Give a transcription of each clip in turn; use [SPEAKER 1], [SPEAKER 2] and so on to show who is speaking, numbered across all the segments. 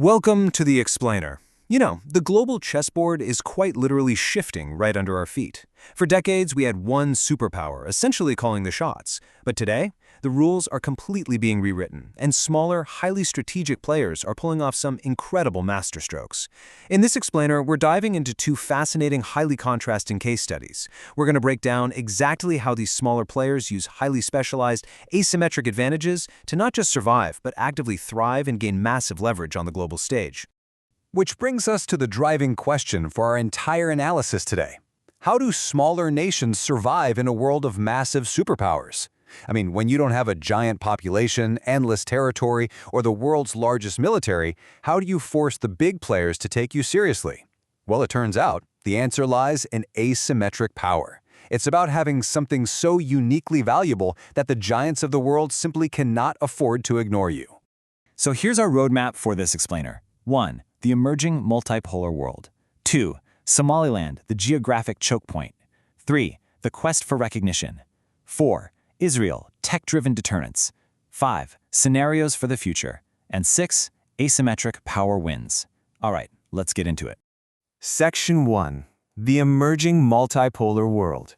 [SPEAKER 1] Welcome to the Explainer. You know, the global chessboard is quite literally shifting right under our feet. For decades, we had one superpower, essentially calling the shots. But today, the rules are completely being rewritten, and smaller, highly strategic players are pulling off some incredible masterstrokes. In this Explainer, we're diving into two fascinating, highly contrasting case studies. We're going to break down exactly how these smaller players use highly specialized, asymmetric advantages to not just survive, but actively thrive and gain massive leverage on the global stage.
[SPEAKER 2] Which brings us to the driving question for our entire analysis today. How do smaller nations survive in a world of massive superpowers? I mean, when you don't have a giant population, endless territory, or the world's largest military, how do you force the big players to take you seriously? Well, it turns out, the answer lies in asymmetric power. It's about having something so uniquely valuable that the giants of the world simply cannot afford to ignore you.
[SPEAKER 3] So here's our roadmap for this Explainer. 1. The emerging multipolar world. 2. Somaliland, the geographic choke point. 3. The quest for recognition. 4. Israel, tech-driven deterrence. 5. Scenarios for the future. And 6. Asymmetric power wins. All right, let's get into it.
[SPEAKER 4] Section 1. The emerging multipolar world.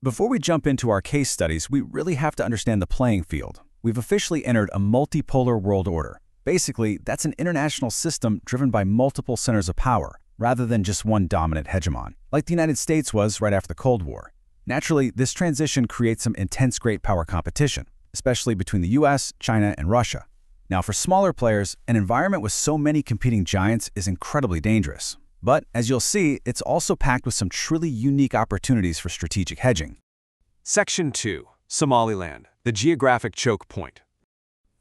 [SPEAKER 2] Before we jump into our case studies, we really have to understand the playing field. We've officially entered a multipolar world order. Basically, that's an international system driven by multiple centers of power, rather than just one dominant hegemon, like the United States was right after the Cold War. Naturally, this transition creates some intense great power competition, especially between the US, China, and Russia. Now, for smaller players, an environment with so many competing giants is incredibly dangerous. But, as you'll see, it's also packed with some truly unique opportunities for strategic hedging.
[SPEAKER 1] Section 2. Somaliland, the geographic choke point.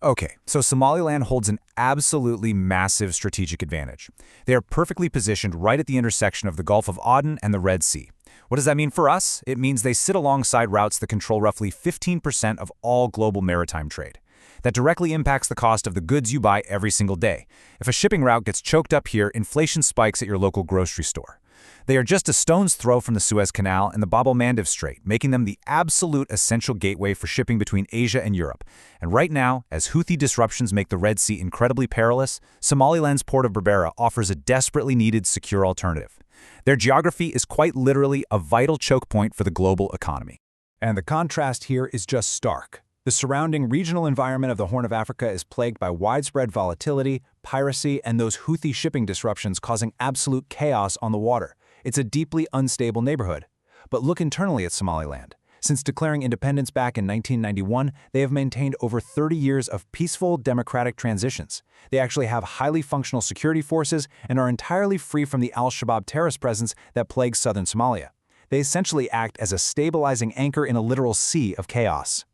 [SPEAKER 5] Okay, so Somaliland holds an absolutely massive strategic advantage. They are perfectly positioned right at the intersection of the Gulf of Aden and the Red Sea. What does that mean for us? It means they sit alongside routes that control roughly 15% of all global maritime trade. That directly impacts the cost of the goods you buy every single day. If a shipping route gets choked up here, inflation spikes at your local grocery store. They are just a stone's throw from the Suez Canal and the Bab el-Mandeb Strait, making them the absolute essential gateway for shipping between Asia and Europe. And right now, as Houthi disruptions make the Red Sea incredibly perilous, Somaliland's port of Berbera offers a desperately needed secure alternative. Their geography is quite literally a vital choke point for the global economy.
[SPEAKER 1] And the contrast here is just stark. The surrounding regional environment of the Horn of Africa is plagued by widespread volatility, piracy, and those Houthi shipping disruptions causing absolute chaos on the water. It's a deeply unstable neighborhood. But look internally at Somaliland. Since declaring independence back in 1991, they have maintained over 30 years of peaceful, democratic transitions. They actually have highly functional security forces and are entirely free from the al-Shabaab terrorist presence that plagues southern Somalia. They essentially act as a stabilizing anchor in a literal sea of chaos.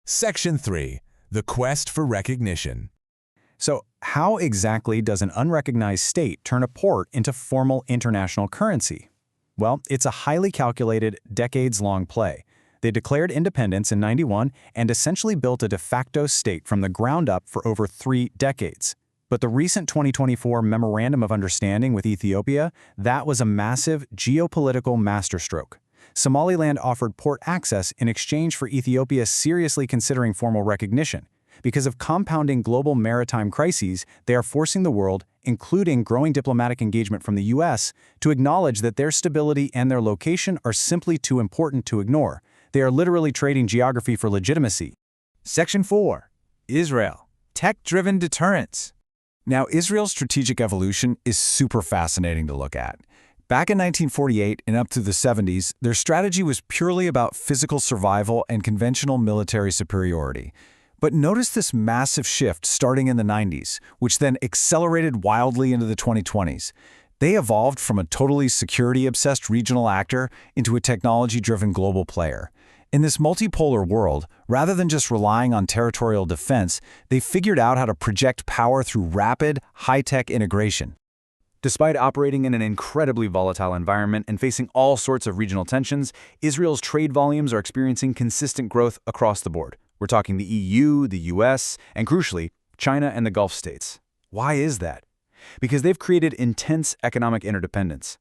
[SPEAKER 4] Section 3. The quest for recognition.
[SPEAKER 2] So, how exactly does an unrecognized state turn a port into formal international currency? Well, it's a highly calculated, decades-long play. They declared independence in '91 and essentially built a de facto state from the ground up for over 3 decades. But the recent 2024 Memorandum of Understanding with Ethiopia, that was a massive geopolitical masterstroke. Somaliland offered port access in exchange for Ethiopia seriously considering formal recognition. Because of compounding global maritime crises, they are forcing the world, including growing diplomatic engagement from the US, to acknowledge that their stability and their location are simply too important to ignore. They are literally trading geography for legitimacy.
[SPEAKER 5] Section 4. Israel, tech-driven deterrence.
[SPEAKER 2] Now, Israel's strategic evolution is super fascinating to look at. Back in 1948 and up to the 70s, their strategy was purely about physical survival and conventional military superiority. But notice this massive shift starting in the 90s, which then accelerated wildly into the 2020s. They evolved from a totally security-obsessed regional actor into a technology-driven global player. In this multipolar world, rather than just relying on territorial defense, they figured out how to project power through rapid, high-tech integration. Despite operating in an incredibly volatile environment and facing all sorts of regional tensions, Israel's trade volumes are experiencing consistent growth across the board. We're talking the EU, the US, and crucially, China and the Gulf states. Why is that? Because they've created intense economic interdependence.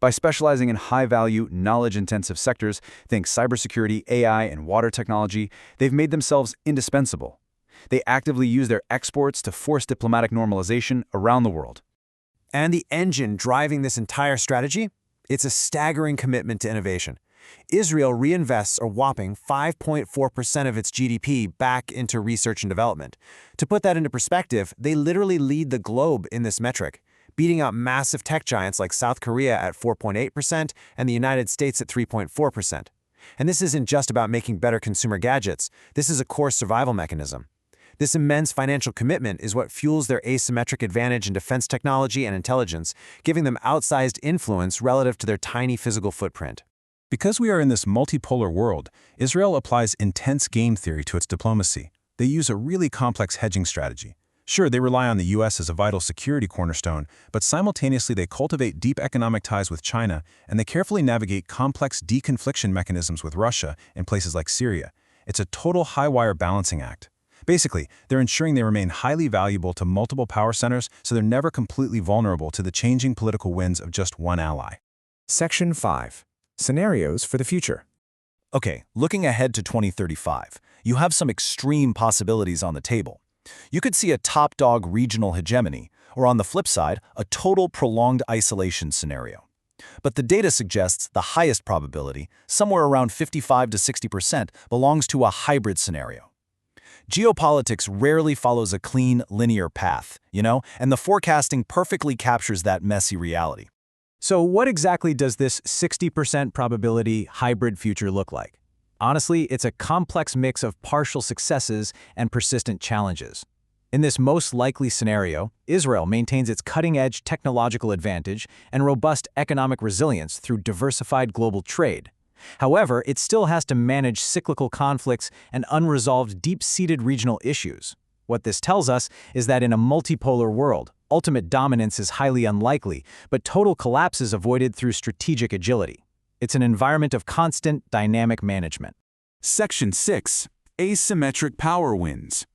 [SPEAKER 2] By specializing in high-value, knowledge-intensive sectors, think cybersecurity, AI, and water technology, they've made themselves indispensable.
[SPEAKER 5] They actively use their exports to force diplomatic normalization around the world.
[SPEAKER 1] And the engine driving this entire strategy? It's a staggering commitment to innovation. Israel reinvests a whopping 5.4% of its GDP back into research and development. To put that into perspective, they literally lead the globe in this metric, beating out massive tech giants like South Korea at 4.8% and the United States at 3.4%. And this isn't just about making better consumer gadgets. This is a core survival mechanism. This immense financial commitment is what fuels their asymmetric advantage in defense technology and intelligence, giving them outsized influence relative to their tiny physical footprint.
[SPEAKER 2] Because we are in this multipolar world, Israel applies intense game theory to its diplomacy. They use a really complex hedging strategy. Sure, they rely on the U.S. as a vital security cornerstone, but simultaneously they cultivate deep economic ties with China, and they carefully navigate complex deconfliction mechanisms with Russia in places like Syria. It's a total high-wire balancing act. Basically, they're ensuring they remain highly valuable to multiple power centers so they're never completely vulnerable to the changing political winds of just one ally.
[SPEAKER 5] Section 5. Scenarios for the future.
[SPEAKER 2] Okay, looking ahead to 2035, you have some extreme possibilities on the table. You could see a top-dog regional hegemony, or on the flip side, a total prolonged isolation scenario. But the data suggests the highest probability, somewhere around 55 to 60%, belongs to a hybrid scenario. Geopolitics rarely follows a clean, linear path, and the forecasting perfectly captures that messy reality.
[SPEAKER 3] So what exactly does this 60% probability hybrid future look like? Honestly, it's a complex mix of partial successes and persistent challenges. In this most likely scenario, Israel maintains its cutting-edge technological advantage and robust economic resilience through diversified global trade. However, it still has to manage cyclical conflicts and unresolved deep-seated regional issues. What this tells us is that in a multipolar world, ultimate dominance is highly unlikely, but total collapse is avoided through strategic agility. It's an environment of constant, dynamic management.
[SPEAKER 6] Section 6. Asymmetric power wins.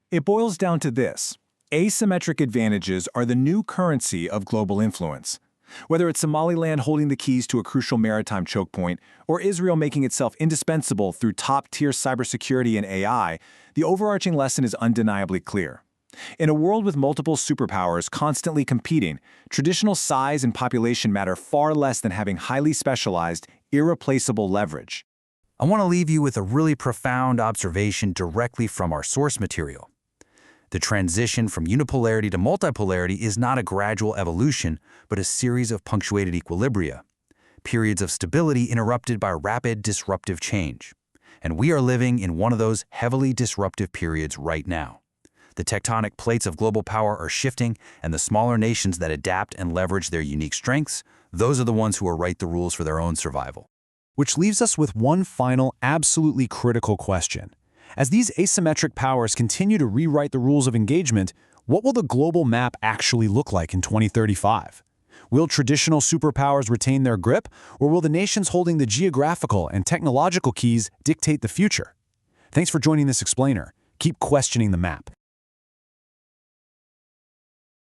[SPEAKER 5] It boils down to this. Asymmetric advantages are the new currency of global influence. Whether it's Somaliland holding the keys to a crucial maritime choke point, or Israel making itself indispensable through top-tier cybersecurity and AI, the overarching lesson is undeniably clear. In a world with multiple superpowers constantly competing, traditional size and population matter far less than having highly specialized, irreplaceable leverage.
[SPEAKER 7] I want to leave you with a really profound observation directly from our source material. The transition from unipolarity to multipolarity is not a gradual evolution, but a series of punctuated equilibria, periods of stability interrupted by rapid disruptive change. And we are living in one of those heavily disruptive periods right now. The tectonic plates of global power are shifting, and the smaller nations that adapt and leverage their unique strengths, those are the ones who will write the rules for their own survival.
[SPEAKER 2] Which leaves us with one final, absolutely critical question. As these asymmetric powers continue to rewrite the rules of engagement, what will the global map actually look like in 2035? Will traditional superpowers retain their grip, or will the nations holding the geographical and technological keys dictate the future? Thanks for joining this explainer. Keep questioning the map.